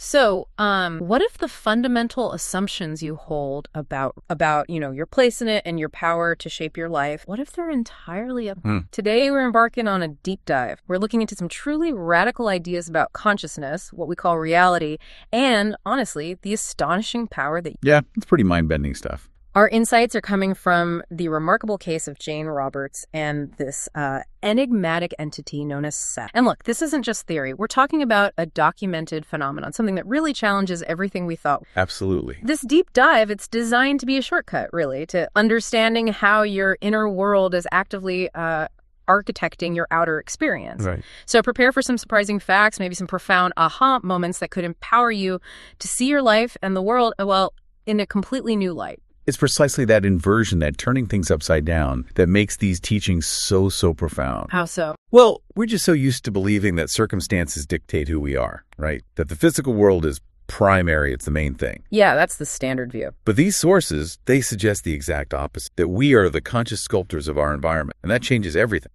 So, what if the fundamental assumptions you hold about, your place in it and your power to shape your life, what if they're entirely up? Today, we're embarking on a deep dive. We're looking into some truly radical ideas about consciousness, what we call reality, and, honestly, the astonishing power that... Yeah, it's pretty mind-bending stuff. Our insights are coming from the remarkable case of Jane Roberts and this enigmatic entity known as Seth. And look, this isn't just theory. We're talking about a documented phenomenon, something that really challenges everything we thought. Absolutely. This deep dive, it's designed to be a shortcut, really, to understanding how your inner world is actively architecting your outer experience. Right. So prepare for some surprising facts, maybe some profound aha moments that could empower you to see your life and the world, well, in a completely new light. It's precisely that inversion, that turning things upside down, that makes these teachings so profound. How so? Well, we're just so used to believing that circumstances dictate who we are, right? That the physical world is primary, it's the main thing. Yeah, that's the standard view. But these sources, they suggest the exact opposite, that we are the conscious sculptors of our environment. And that changes everything,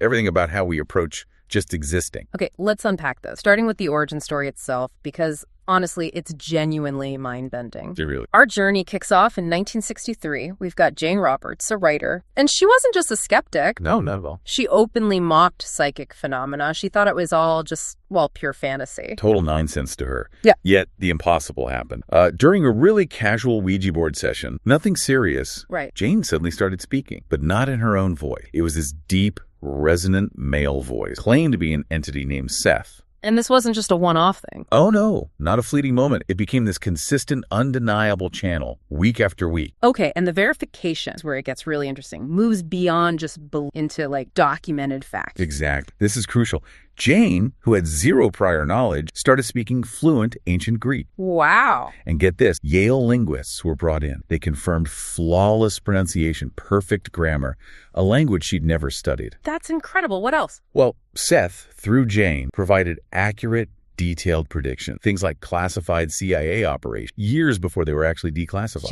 everything about how we approach just existing. Okay, let's unpack this, starting with the origin story itself, because honestly, it's genuinely mind-bending. Really? Our journey kicks off in 1963. We've got Jane Roberts, a writer, and she wasn't just a skeptic. No, not at all. She openly mocked psychic phenomena. She thought it was all just, pure fantasy. Total nonsense to her. Yeah. Yet the impossible happened. During a really casual Ouija board session, nothing serious, right, Jane suddenly started speaking, but not in her own voice. It was this deep, resonant male voice, claimed to be an entity named Seth. And this wasn't just a one-off thing. Oh, no, not a fleeting moment. It became this consistent, undeniable channel week after week. Okay, and the verification is where it gets really interesting. Moves beyond just into documented facts. Exactly. This is crucial. Jane, who had zero prior knowledge, started speaking fluent ancient Greek. Wow. And get this, Yale linguists were brought in. They confirmed flawless pronunciation, perfect grammar, a language she'd never studied. That's incredible. What else? Well, Seth, through Jane, provided accurate, detailed prediction. Things like classified CIA operations, years before they were actually declassified.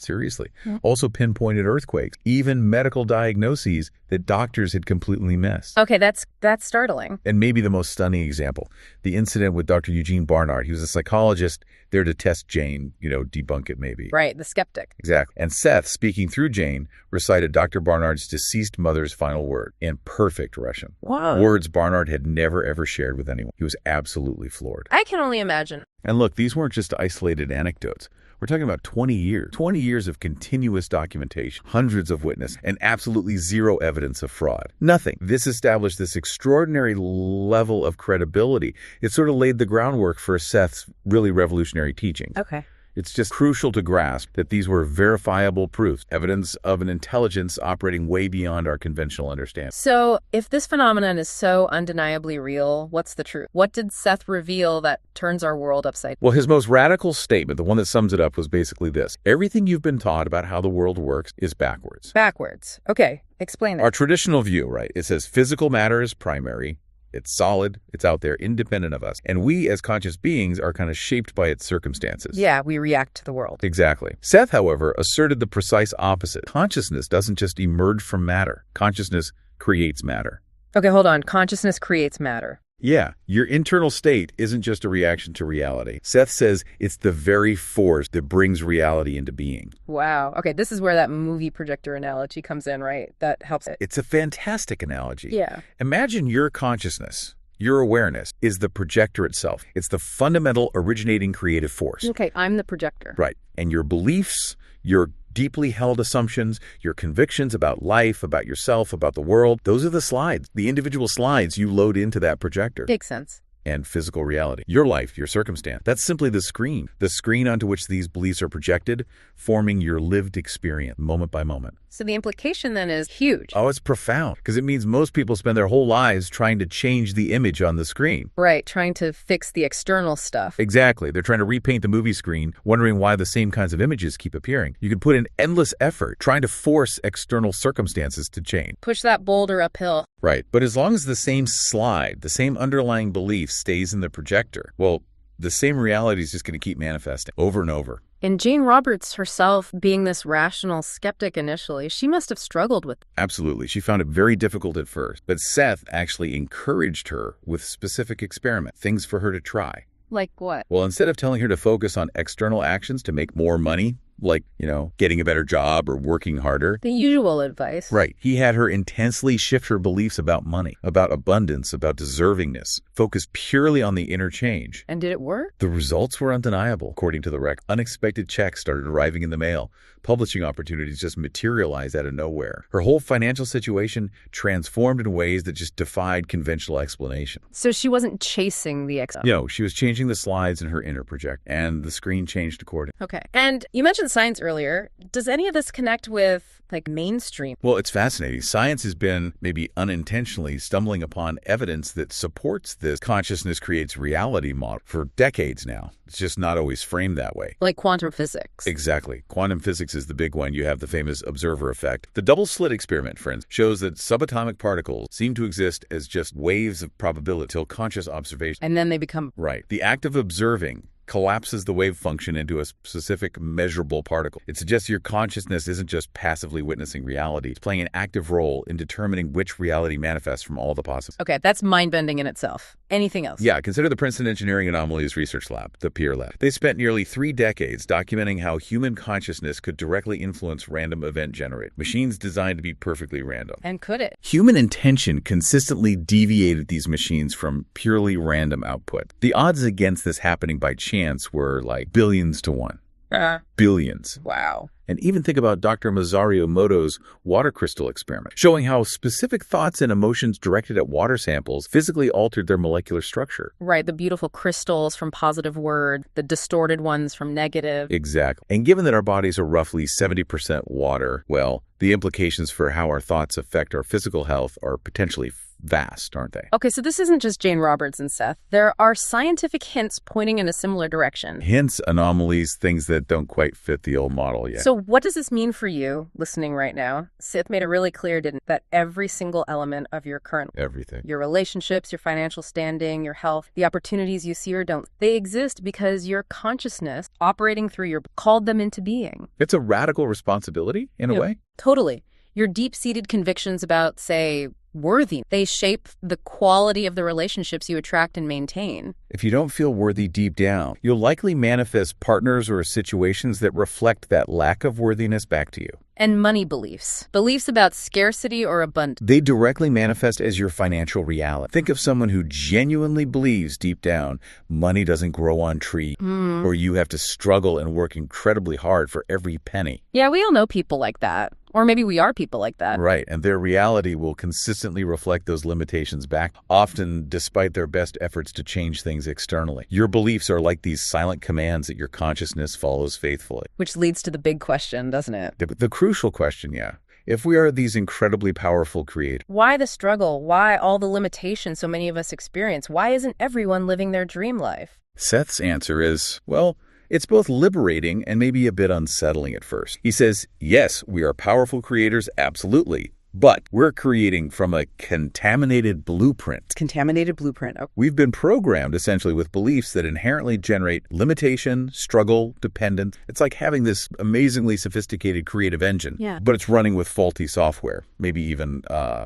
Seriously. Hmm. Also pinpointed earthquakes, even medical diagnoses that doctors had completely missed. Okay, that's startling. And maybe the most stunning example, the incident with Dr. Eugene Barnard. He was a psychologist there to test Jane, debunk it maybe. Right, the skeptic. Exactly. And Seth, speaking through Jane, recited Dr. Barnard's deceased mother's final word in perfect Russian. Wow. Words Barnard had never, ever shared with anyone. He was absolutely floored. I can only imagine. And look, these weren't just isolated anecdotes. We're talking about 20 years. 20 years of continuous documentation, hundreds of witnesses, and absolutely zero evidence of fraud. Nothing. This established this extraordinary level of credibility. It sort of laid the groundwork for Seth's really revolutionary teaching. Okay. It's just crucial to grasp that these were verifiable proofs, evidence of an intelligence operating way beyond our conventional understanding. So if this phenomenon is so undeniably real, what's the truth? What did Seth reveal that turns our world upside down? Well, his most radical statement, the one that sums it up, was basically this. Everything you've been taught about how the world works is backwards. Backwards. Okay, explain it. Our traditional view, right? It says physical matter is primary. It's solid. It's out there, independent of us. And we, as conscious beings, are kind of shaped by its circumstances. Yeah, we react to the world. Exactly. Seth, however, asserted the precise opposite. Consciousness doesn't just emerge from matter. Consciousness creates matter. Okay, hold on. Consciousness creates matter. Yeah, your internal state isn't just a reaction to reality. Seth says it's the very force that brings reality into being. Wow. Okay, this is where that movie projector analogy comes in, right? That helps it. It's a fantastic analogy. Yeah. Imagine your consciousness, your awareness, is the projector itself. It's the fundamental originating creative force. Okay, I'm the projector. Right. And your beliefs, your deeply held assumptions, your convictions about life, about yourself, about the world, those are the slides, the individual slides you load into that projector. Makes sense. And physical reality. Your life, your circumstance. That's simply the screen onto which these beliefs are projected, forming your lived experience moment by moment. So the implication then is huge. Oh, it's profound, because it means most people spend their whole lives trying to change the image on the screen. Right, trying to fix the external stuff. Exactly. They're trying to repaint the movie screen, wondering why the same kinds of images keep appearing. You can put in endless effort trying to force external circumstances to change. Push that boulder uphill. Right. But as long as the same slide, the same underlying belief stays in the projector, well, the same reality is just going to keep manifesting over and over. And Jane Roberts herself, being this rational skeptic initially, she must have struggled with it. Absolutely. She found it very difficult at first. But Seth actually encouraged her with specific experiments, things for her to try. Like what? Well, instead of telling her to focus on external actions to make more money, like, getting a better job or working harder. The usual advice. Right. He had her intensely shift her beliefs about money, about abundance, about deservingness, focus purely on the inner change. And did it work? The results were undeniable, according to the record. Unexpected checks started arriving in the mail. Publishing opportunities just materialized out of nowhere. Her whole financial situation transformed in ways that just defied conventional explanation. So she wasn't chasing the No, she was changing the slides in her inner project, and the screen changed accordingly. Okay. And you mentioned science earlier. Does any of this connect with, mainstream? Well, it's fascinating. Science has been, maybe unintentionally, stumbling upon evidence that supports this consciousness creates reality model for decades now. It's just not always framed that way. Like quantum physics. Exactly. Quantum physics is the big one. You have the famous observer effect. The double slit experiment, friends, shows that subatomic particles seem to exist as just waves of probability till conscious observation. And then they become... Right. The act of observing collapses the wave function into a specific measurable particle. It suggests your consciousness isn't just passively witnessing reality. It's playing an active role in determining which reality manifests from all the possible. Okay, that's mind-bending in itself. Anything else? Yeah, consider the Princeton Engineering Anomalies Research Lab, the PEER Lab. They spent nearly 3 decades documenting how human consciousness could directly influence random event generation. Machines designed to be perfectly random. And could it? Human intention consistently deviated these machines from purely random output. The odds against this happening by chance were like billions to 1. Billions. Wow. And even think about Dr. Masaru Emoto's water crystal experiment, showing how specific thoughts and emotions directed at water samples physically altered their molecular structure. Right, the beautiful crystals from positive word, the distorted ones from negative. Exactly. And given that our bodies are roughly 70% water, well, the implications for how our thoughts affect our physical health are potentially vast, aren't they? Okay, so this isn't just Jane Roberts and Seth. There are scientific hints pointing in a similar direction. Hints, anomalies, things that don't quite fit the old model yet. So what does this mean for you, listening right now? Seth made it really clear, didn't, that every single element of your current... Everything. Your relationships, your financial standing, your health, the opportunities you see or don't, they exist because your consciousness, operating through your... called them into being. It's a radical responsibility, in a way. Totally. Your deep-seated convictions about, say, worthy, they shape the quality of the relationships you attract and maintain. If you don't feel worthy deep down, you'll likely manifest partners or situations that reflect that lack of worthiness back to you. And money beliefs. Beliefs about scarcity or abundance. They directly manifest as your financial reality. Think of someone who genuinely believes deep down money doesn't grow on trees, or you have to struggle and work incredibly hard for every penny. Yeah, we all know people like that. Or maybe we are people like that. Right, and their reality will consistently reflect those limitations back, often despite their best efforts to change things externally. Your beliefs are like these silent commands that your consciousness follows faithfully. Which leads to the big question, doesn't it? The crucial question, yeah. If we are these incredibly powerful creators, why the struggle? Why all the limitations so many of us experience? Why isn't everyone living their dream life? Seth's answer is, well, it's both liberating and maybe a bit unsettling at first. He says, yes, we are powerful creators, absolutely. But we're creating from a contaminated blueprint. Contaminated blueprint. Okay. We've been programmed essentially with beliefs that inherently generate limitation, struggle, dependence. It's like having this amazingly sophisticated creative engine, but it's running with faulty software, maybe even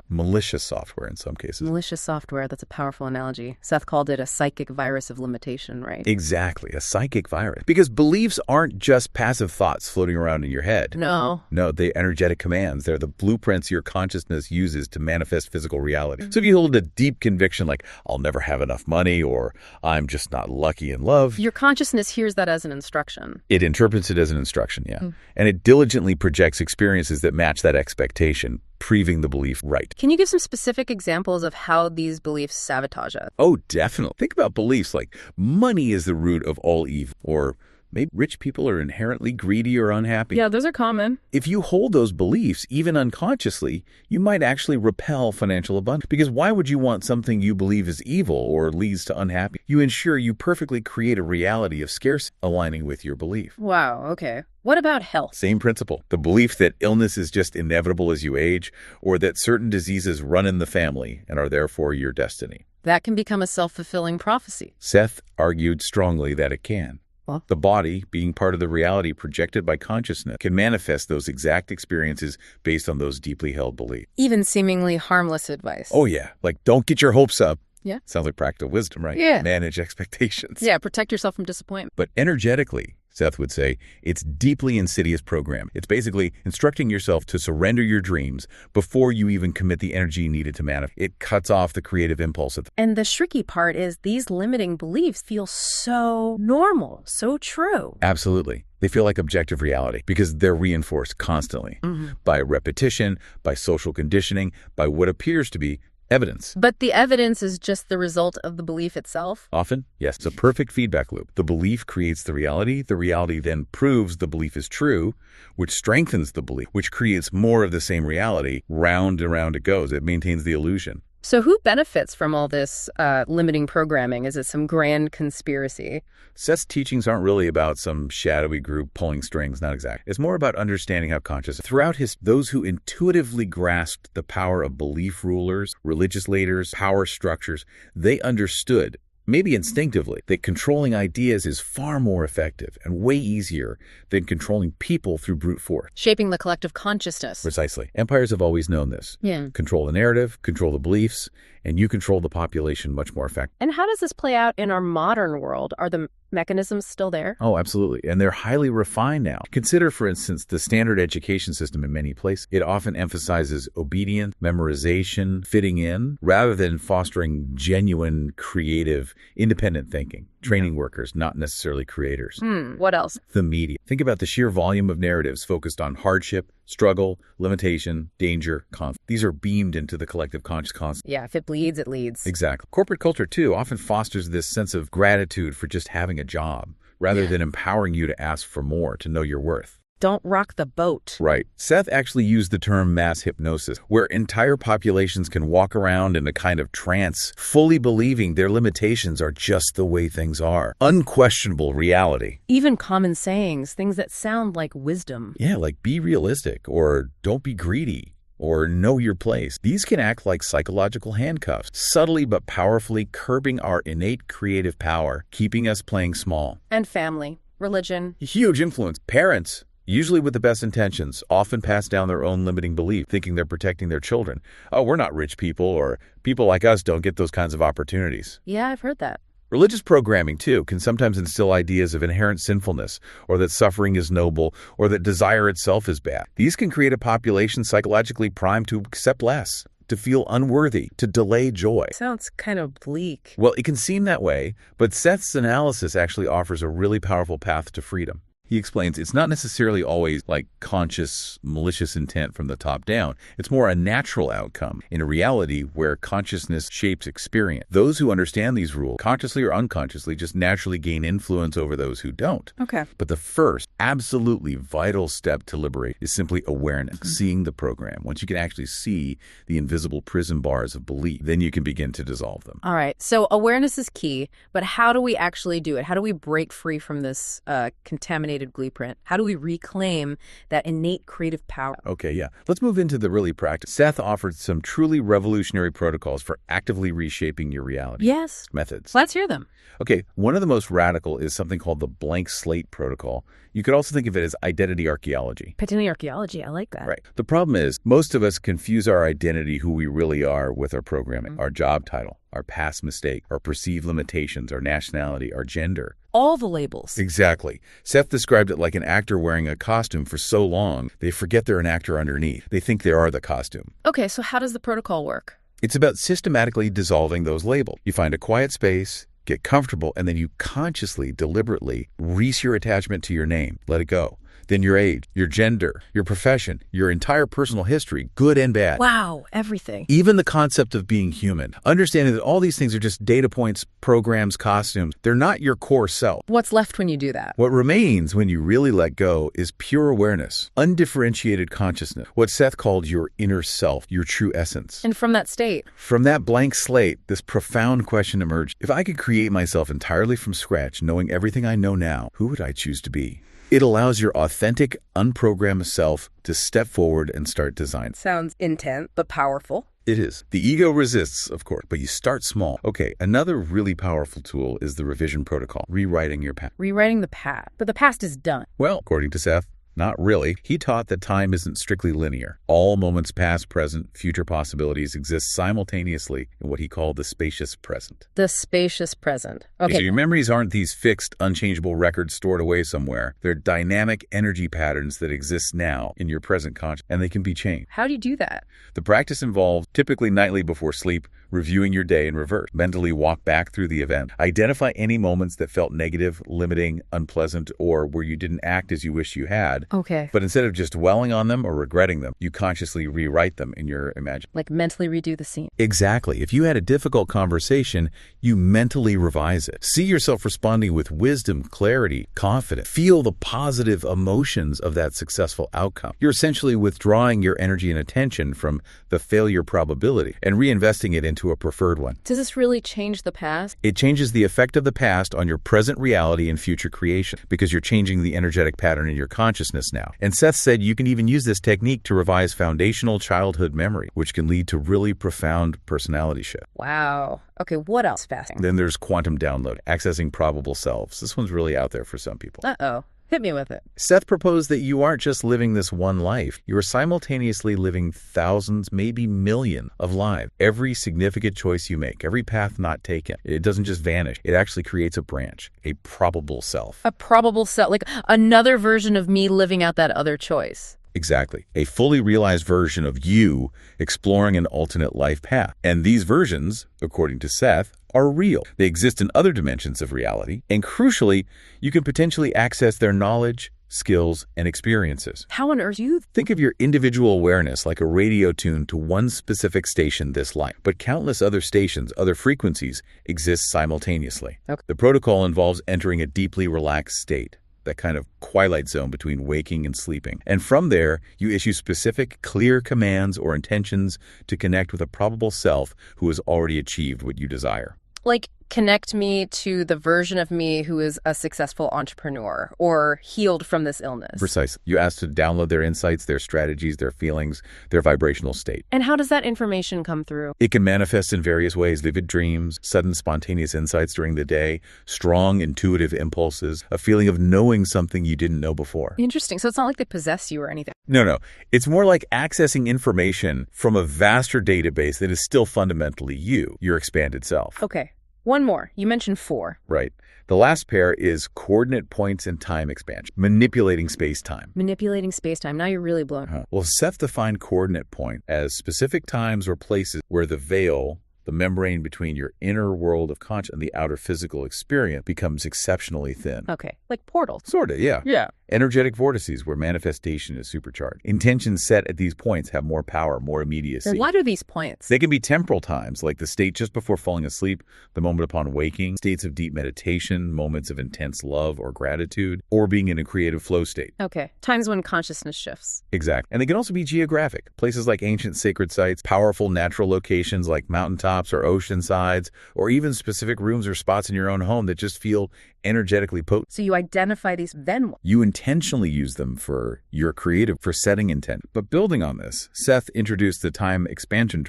malicious software in some cases. Malicious software, that's a powerful analogy. Seth called it a psychic virus of limitation, right? Exactly, a psychic virus. Because beliefs aren't just passive thoughts floating around in your head. No, they're energetic commands. They're the blueprints your consciousness uses to manifest physical reality. So if you hold a deep conviction like, I'll never have enough money, or I'm just not lucky in love, your consciousness hears that as an instruction. It interprets it as an instruction, and it diligently projects experiences that match that expectation, proving the belief right. Can you give some specific examples of how these beliefs sabotage us? Oh, definitely. Think about beliefs like money is the root of all evil, or maybe rich people are inherently greedy or unhappy. Yeah, those are common. If you hold those beliefs, even unconsciously, you might actually repel financial abundance. Because why would you want something you believe is evil or leads to unhappiness? You ensure you perfectly create a reality of scarcity aligning with your belief. Wow, okay. What about health? Same principle. The belief that illness is just inevitable as you age, or that certain diseases run in the family and are therefore your destiny. That can become a self-fulfilling prophecy. Seth argued strongly that it can. Well, the body, being part of the reality projected by consciousness, can manifest those exact experiences based on those deeply held beliefs. Even seemingly harmless advice. Oh, yeah. Like, don't get your hopes up. Yeah. Sounds like practical wisdom, right? Yeah. Manage expectations. Yeah, protect yourself from disappointment. But energetically, Seth would say, it's deeply insidious program. It's basically instructing yourself to surrender your dreams before you even commit the energy needed to manifest. It cuts off the creative impulse. And the tricky part is these limiting beliefs feel so normal, so true. Absolutely. They feel like objective reality because they're reinforced constantly by repetition, by social conditioning, by what appears to be evidence. But the evidence is just the result of the belief itself? Often, yes. It's a perfect feedback loop. The belief creates the reality. The reality then proves the belief is true, which strengthens the belief, which creates more of the same reality. Round and round it goes. It maintains the illusion. So who benefits from all this limiting programming? Is it some grand conspiracy? Seth's teachings aren't really about some shadowy group pulling strings, not exactly. It's more about understanding how conscious. Throughout those who intuitively grasped the power of belief rulers, religious leaders, power structures, they understood, maybe instinctively, that controlling ideas is far more effective and way easier than controlling people through brute force. Shaping the collective consciousness. Precisely. Empires have always known this. Yeah. Control the narrative, control the beliefs, and you control the population much more effectively. And how does this play out in our modern world? Are the mechanisms still there? Oh, absolutely. And they're highly refined now. Consider, for instance, the standard education system in many places. It often emphasizes obedience, memorization, fitting in, rather than fostering genuine, creative, independent thinking. Training workers, not necessarily creators. What else? The media. Think about the sheer volume of narratives focused on hardship, struggle, limitation, danger, conflict. These are beamed into the collective conscious constantly. Yeah, if it bleeds, it leads. Exactly. Corporate culture, too, often fosters this sense of gratitude for just having a job, rather than empowering you to ask for more, to know your worth. Don't rock the boat. Right. Seth actually used the term mass hypnosis, where entire populations can walk around in a kind of trance, fully believing their limitations are just the way things are. Unquestionable reality. Even common sayings, things that sound like wisdom. Yeah, like be realistic, or don't be greedy, or know your place. These can act like psychological handcuffs, subtly but powerfully curbing our innate creative power, keeping us playing small. And family, religion. Huge influence. Parents, usually with the best intentions, often pass down their own limiting belief, thinking they're protecting their children. Oh, we're not rich people, or people like us don't get those kinds of opportunities. Yeah, I've heard that. Religious programming, too, can sometimes instill ideas of inherent sinfulness, or that suffering is noble, or that desire itself is bad. These can create a population psychologically primed to accept less, to feel unworthy, to delay joy. Sounds kind of bleak. Well, it can seem that way, but Seth's analysis actually offers a really powerful path to freedom. He explains it's not necessarily always like conscious, malicious intent from the top down. It's more a natural outcome in a reality where consciousness shapes experience. Those who understand these rules, consciously or unconsciously, just naturally gain influence over those who don't. Okay. But the first, absolutely vital step to liberate is simply awareness, seeing the program. Once you can actually see the invisible prison bars of belief, then you can begin to dissolve them. All right. So awareness is key, but how do we actually do it? How do we break free from this contaminated blueprint? How do we reclaim that innate creative power? Okay, yeah. Let's move into the really practice. Seth offered some truly revolutionary protocols for actively reshaping your reality. Yes. Methods. Let's hear them. Okay, one of the most radical is something called the blank slate protocol. You could also think of it as identity archaeology. Identity archaeology, I like that. Right. The problem is, most of us confuse our identity, who we really are, with our programming, our job title, our past mistake, our perceived limitations, our nationality, our gender. All the labels. Exactly. Seth described it like an actor wearing a costume for so long, they forget they're an actor underneath. They think they are the costume. Okay, so how does the protocol work? It's about systematically dissolving those labels. You find a quiet space, get comfortable, and then you consciously, deliberately release your attachment to your name. Let it go. Then your age, your gender, your profession, your entire personal history, good and bad. Wow, everything. Even the concept of being human. Understanding that all these things are just data points, programs, costumes. They're not your core self. What's left when you do that? What remains when you really let go is pure awareness, undifferentiated consciousness, what Seth called your inner self, your true essence. And from that state? From that blank slate, this profound question emerged. If I could create myself entirely from scratch, knowing everything I know now, who would I choose to be? It allows your authentic, unprogrammed self to step forward and start design. Sounds intense, but powerful. It is. The ego resists, of course, but you start small. Okay, another really powerful tool is the revision protocol, rewriting your past. Rewriting the past. But the past is done. Well, according to Seth, Not really. He taught that time isn't strictly linear. All moments past, present, future possibilities exist simultaneously in what he called the spacious present. The spacious present. So Okay. your memories aren't these fixed, unchangeable records stored away somewhere. They're dynamic energy patterns that exist now in your present consciousness, and they can be changed. How do you do that? The practice involves, typically nightly before sleep, reviewing your day in reverse. Mentally walk back through the event. Identify any moments that felt negative, limiting, unpleasant, or where you didn't act as you wish you had. Okay. But instead of just dwelling on them or regretting them, you consciously rewrite them in your imagination. Like mentally redo the scene. Exactly. If you had a difficult conversation, you mentally revise it. See yourself responding with wisdom, clarity, confidence. Feel the positive emotions of that successful outcome. You're essentially withdrawing your energy and attention from the failure probability and reinvesting it into a preferred one. Does this really change the past? It changes the effect of the past on your present reality and future creation because you're changing the energetic pattern in your consciousness now. And Seth said you can even use this technique to revise foundational childhood memory, which can lead to really profound personality shift. Wow. Okay, what else fascinating? Then there's quantum download, accessing probable selves. This one's really out there for some people. Uh-oh. Hit me with it. Seth proposed that you aren't just living this one life. You are simultaneously living thousands, maybe millions of lives. Every significant choice you make, every path not taken, it doesn't just vanish. It actually creates a branch, a probable self. A probable self, like another version of me living out that other choice. Exactly. A fully realized version of you exploring an alternate life path. And these versions, according to Seth, are real. They exist in other dimensions of reality. And crucially, you can potentially access their knowledge, skills, and experiences. How on earth do you Think of your individual awareness like a radio tuned to one specific station this life, but countless other stations, other frequencies exist simultaneously. Okay. The protocol involves entering a deeply relaxed state, that kind of twilight zone between waking and sleeping. And from there, you issue specific, clear commands or intentions to connect with a probable self who has already achieved what you desire. like connect me to the version of me who is a successful entrepreneur or healed from this illness? Precisely. You ask to download their insights, their strategies, their feelings, their vibrational state. And how does that information come through? It can manifest in various ways: vivid dreams, sudden spontaneous insights during the day, strong intuitive impulses, a feeling of knowing something you didn't know before. Interesting. So it's not like they possess you or anything. No. It's more like accessing information from a vaster database that is still fundamentally you, your expanded self. Okay. One more. You mentioned 4. Right. The last pair is coordinate points and time expansion, manipulating space-time. Manipulating space-time. Now you're really blowing. Well, Seth defined coordinate point as specific times or places where the veil, the membrane between your inner world of conscious and the outer physical experience, becomes exceptionally thin. Okay. Like portals. Sort of, yeah. Yeah. Energetic vortices where manifestation is supercharged. Intentions set at these points have more power, more immediacy. Well, what are these points? They can be temporal times, like the state just before falling asleep, the moment upon waking, states of deep meditation, moments of intense love or gratitude, or being in a creative flow state. Okay. Times when consciousness shifts. Exactly. And they can also be geographic. Places like ancient sacred sites, powerful natural locations like mountaintops or ocean sides, or even specific rooms or spots in your own home that just feel energetically potent. So you identify these, then what? You intentionally use them for your creative, for setting intent. But building on this, Seth introduced the time expansion.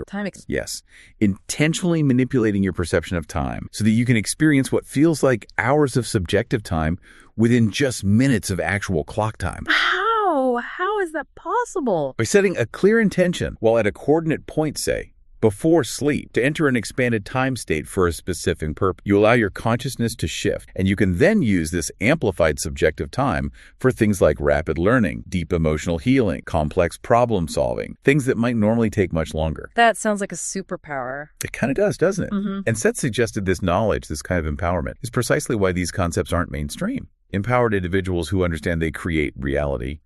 Yes. Intentionally manipulating your perception of time so that you can experience what feels like hours of subjective time within just minutes of actual clock time. How? How is that possible? By setting a clear intention while at a coordinate point, say, before sleep, to enter an expanded time state for a specific purpose. You allow your consciousness to shift, and you can then use this amplified subjective time for things like rapid learning, deep emotional healing, complex problem solving, things that might normally take much longer. That sounds like a superpower. It kind of does, doesn't it? Mm-hmm. And Seth suggested this knowledge, this kind of empowerment, is precisely why these concepts aren't mainstream. Empowered individuals who understand they create reality,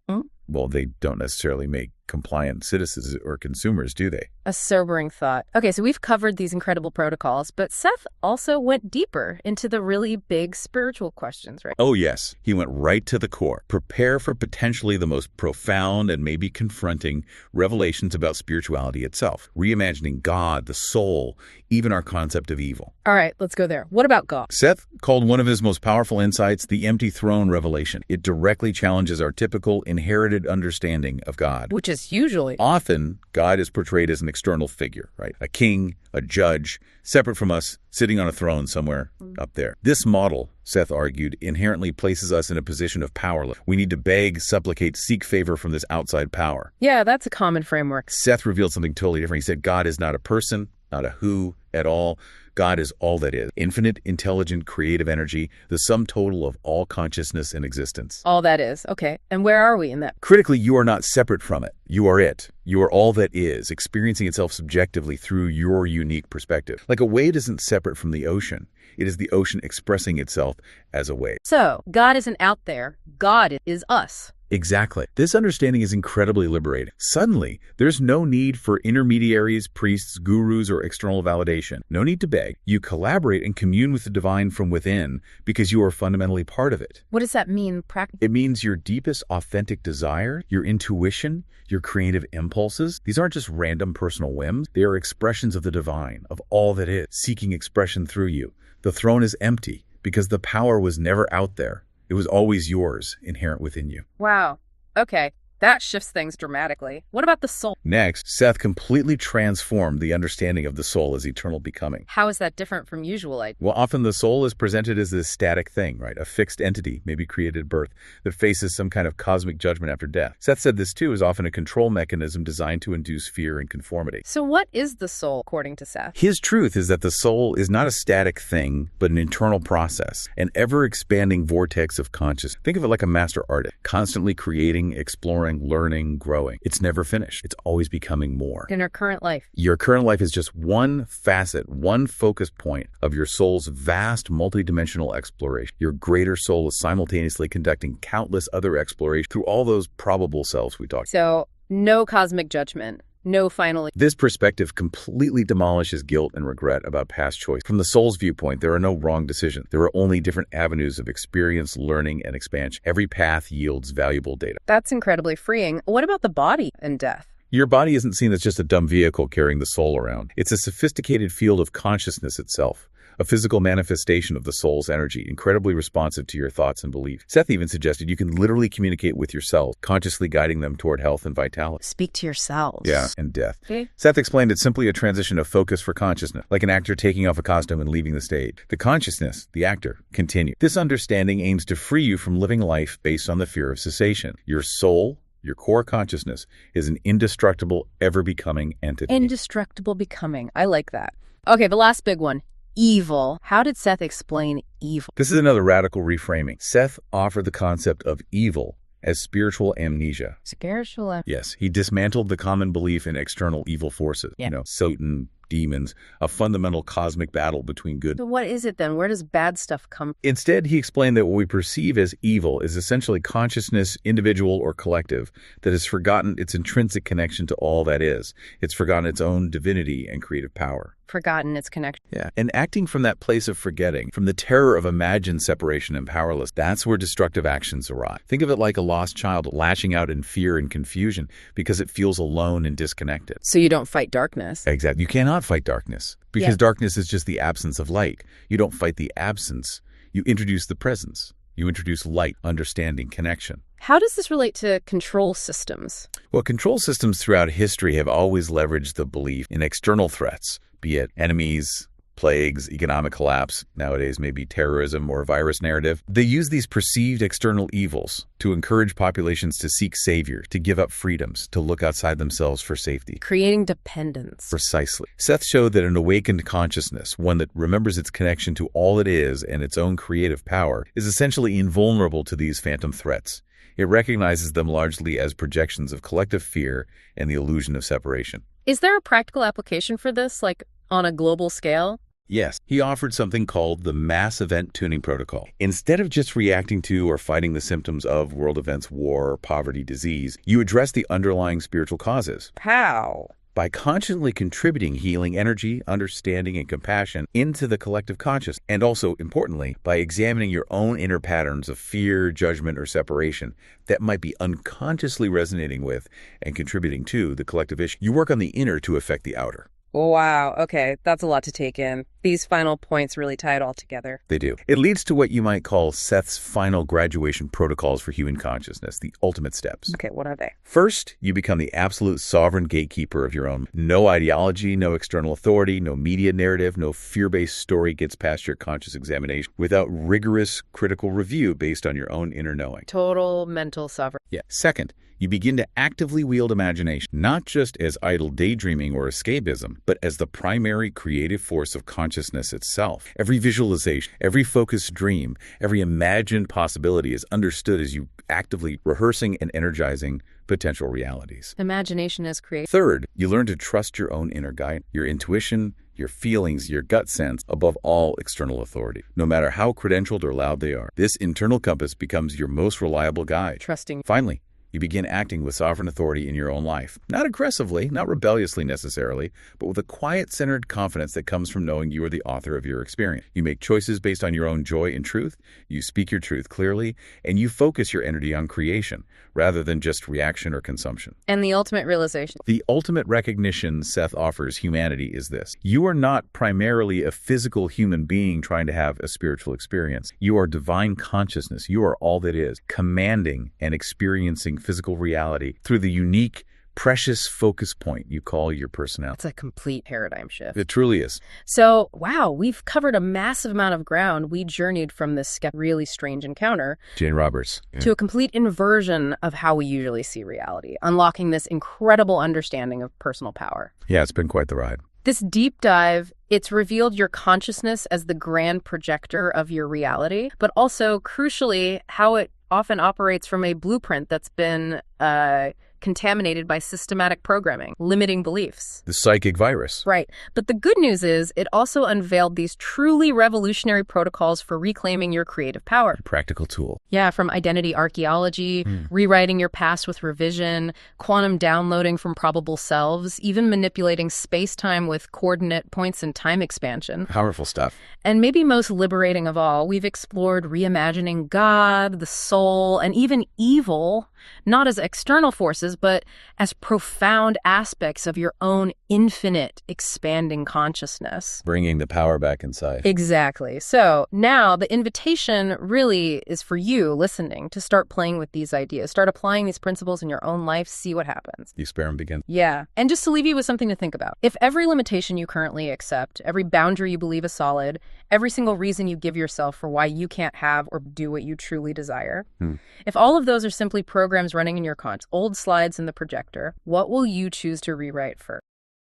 well, they don't necessarily make compliant citizens or consumers, do they? A sobering thought. Okay, so we've covered these incredible protocols, but Seth also went deeper into the really big spiritual questions, right? Oh, yes. He went right to the core. Prepare for potentially the most profound and maybe confronting revelations about spirituality itself, reimagining God, the soul, even our concept of evil. All right, let's go there. What about God? Seth called one of his most powerful insights the empty throne revelation. It directly challenges our typical inherited understanding of God. Which is is usually. Often, God is portrayed as an external figure, right? A king, a judge, separate from us, sitting on a throne somewhere up there. This model, Seth argued, inherently places us in a position of powerless. We need to beg, supplicate, seek favor from this outside power. Yeah, that's a common framework. Seth revealed something totally different. He said God is not a person, not a who at all. God is all that is. Infinite, intelligent, creative energy, the sum total of all consciousness and existence. All that is. Okay. And where are we in that? Critically, you are not separate from it. You are it. You are all that is, experiencing itself subjectively through your unique perspective. Like a wave isn't separate from the ocean. It is the ocean expressing itself as a wave. So, God isn't out there. God is us. Exactly. This understanding is incredibly liberating. Suddenly, there's no need for intermediaries, priests, gurus, or external validation. No need to beg. You collaborate and commune with the divine from within because you are fundamentally part of it. What does that mean practically? It means your deepest authentic desire, your intuition, your creative impulses. These aren't just random personal whims. They are expressions of the divine, of all that is, seeking expression through you. The throne is empty because the power was never out there. It was always yours, inherent within you. Wow. Okay. That shifts things dramatically. What about the soul? Next, Seth completely transformed the understanding of the soul as eternal becoming. How is that different from usual ideas? Well, often the soul is presented as this static thing, right? A fixed entity, maybe created at birth, that faces some kind of cosmic judgment after death. Seth said this, too, is often a control mechanism designed to induce fear and conformity. So what is the soul, according to Seth? His truth is that the soul is not a static thing, but an internal process, an ever-expanding vortex of consciousness. Think of it like a master artist, constantly creating, exploring, learning, growing. It's never finished. It's always becoming more. In our current life. Your current life is just one facet, one focus point of your soul's vast multidimensional exploration. Your greater soul is simultaneously conducting countless other explorations through all those probable selves we talked about. So, no cosmic judgment. No final. This perspective completely demolishes guilt and regret about past choice. From the soul's viewpoint, there are no wrong decisions. There are only different avenues of experience, learning, and expansion. Every path yields valuable data. That's incredibly freeing. What about the body and death? Your body isn't seen as just a dumb vehicle carrying the soul around. It's a sophisticated field of consciousness itself. A physical manifestation of the soul's energy, incredibly responsive to your thoughts and beliefs. Seth even suggested you can literally communicate with your cells, consciously guiding them toward health and vitality. Speak to your cells. Yeah, and death. Okay. Seth explained it's simply a transition of focus for consciousness, like an actor taking off a costume and leaving the stage. The consciousness, the actor, continues. This understanding aims to free you from living life based on the fear of cessation. Your soul, your core consciousness, is an indestructible, ever-becoming entity. Indestructible becoming. I like that. Okay, the last big one. Evil. How did Seth explain evil? This is another radical reframing. Seth offered the concept of evil as spiritual amnesia. Spiritual. Yes, he dismantled the common belief in external evil forces. Yeah. Satan, demons, a fundamental cosmic battle between good. So what is it then? Where does bad stuff come from? Instead, he explained that what we perceive as evil is essentially consciousness, individual or collective, that has forgotten its intrinsic connection to all that is. It's forgotten its own divinity and creative power. Forgotten its connection. Yeah. And acting from that place of forgetting, from the terror of imagined separation and powerless, that's where destructive actions arise. Think of it like a lost child lashing out in fear and confusion because it feels alone and disconnected. So you don't fight darkness. Exactly. You cannot fight darkness because darkness is just the absence of light. You don't fight the absence. You introduce the presence. You introduce light, understanding, connection. How does this relate to control systems? Well, control systems throughout history have always leveraged the belief in external threats, be it enemies, plagues, economic collapse, nowadays maybe terrorism or virus narrative. They use these perceived external evils to encourage populations to seek savior, to give up freedoms, to look outside themselves for safety. Creating dependence. Precisely. Seth showed that an awakened consciousness, one that remembers its connection to all it is and its own creative power, is essentially invulnerable to these phantom threats. It recognizes them largely as projections of collective fear and the illusion of separation. Is there a practical application for this, like on a global scale? Yes, he offered something called the Mass Event Tuning Protocol. Instead of just reacting to or fighting the symptoms of world events, war, poverty, disease, you address the underlying spiritual causes. How? By consciously contributing healing energy, understanding, and compassion into the collective conscious, and also, importantly, by examining your own inner patterns of fear, judgment, or separation that might be unconsciously resonating with and contributing to the collective issue. You work on the inner to affect the outer. Wow. Okay. That's a lot to take in. These final points really tie it all together. They do. It leads to what you might call Seth's final graduation protocols for human consciousness, the ultimate steps. Okay. What are they? First, you become the absolute sovereign gatekeeper of your own. No ideology, no external authority, no media narrative, no fear-based story gets past your conscious examination without rigorous critical review based on your own inner knowing. Total mental sovereignty. Yeah. Second, you begin to actively wield imagination, not just as idle daydreaming or escapism, but as the primary creative force of consciousness itself. Every visualization, every focused dream, every imagined possibility is understood as you actively rehearsing and energizing potential realities. Imagination is creative. Third, you learn to trust your own inner guide, your intuition, your feelings, your gut sense, above all external authority, no matter how credentialed or loud they are. This internal compass becomes your most reliable guide. Trusting. Finally, you begin acting with sovereign authority in your own life. Not aggressively, not rebelliously necessarily, but with a quiet, centered confidence that comes from knowing you are the author of your experience. You make choices based on your own joy and truth, you speak your truth clearly, and you focus your energy on creation rather than just reaction or consumption. And the ultimate realization. The ultimate recognition Seth offers humanity is this. You are not primarily a physical human being trying to have a spiritual experience. You are divine consciousness. You are all that is, commanding and experiencing physical reality through the unique, precious focus point you call your personality. It's a complete paradigm shift. It truly is. So, wow, we've covered a massive amount of ground. We journeyed from this really strange encounter, Jane Roberts, to a complete inversion of how we usually see reality, unlocking this incredible understanding of personal power. Yeah, it's been quite the ride. This deep dive, it's revealed your consciousness as the grand projector of your reality, but also, crucially, how it often operates from a blueprint that's been contaminated by systematic programming, limiting beliefs. The psychic virus. Right. But the good news is it also unveiled these truly revolutionary protocols for reclaiming your creative power. A practical tool. Yeah, from identity archaeology, rewriting your past with revision, quantum downloading from probable selves, even manipulating space-time with coordinate points and time expansion. Powerful stuff. And maybe most liberating of all, we've explored reimagining God, the soul, and even evil, not as external forces, but as profound aspects of your own infinite, expanding consciousness. Bringing the power back inside. Exactly. So now the invitation really is for you listening to start playing with these ideas, start applying these principles in your own life, see what happens. The experiment begins. Yeah. And just to leave you with something to think about. If every limitation you currently accept, every boundary you believe is solid, every single reason you give yourself for why you can't have or do what you truly desire, if all of those are simply programs running in your conscience, old slides in the projector, what will you choose to rewrite first?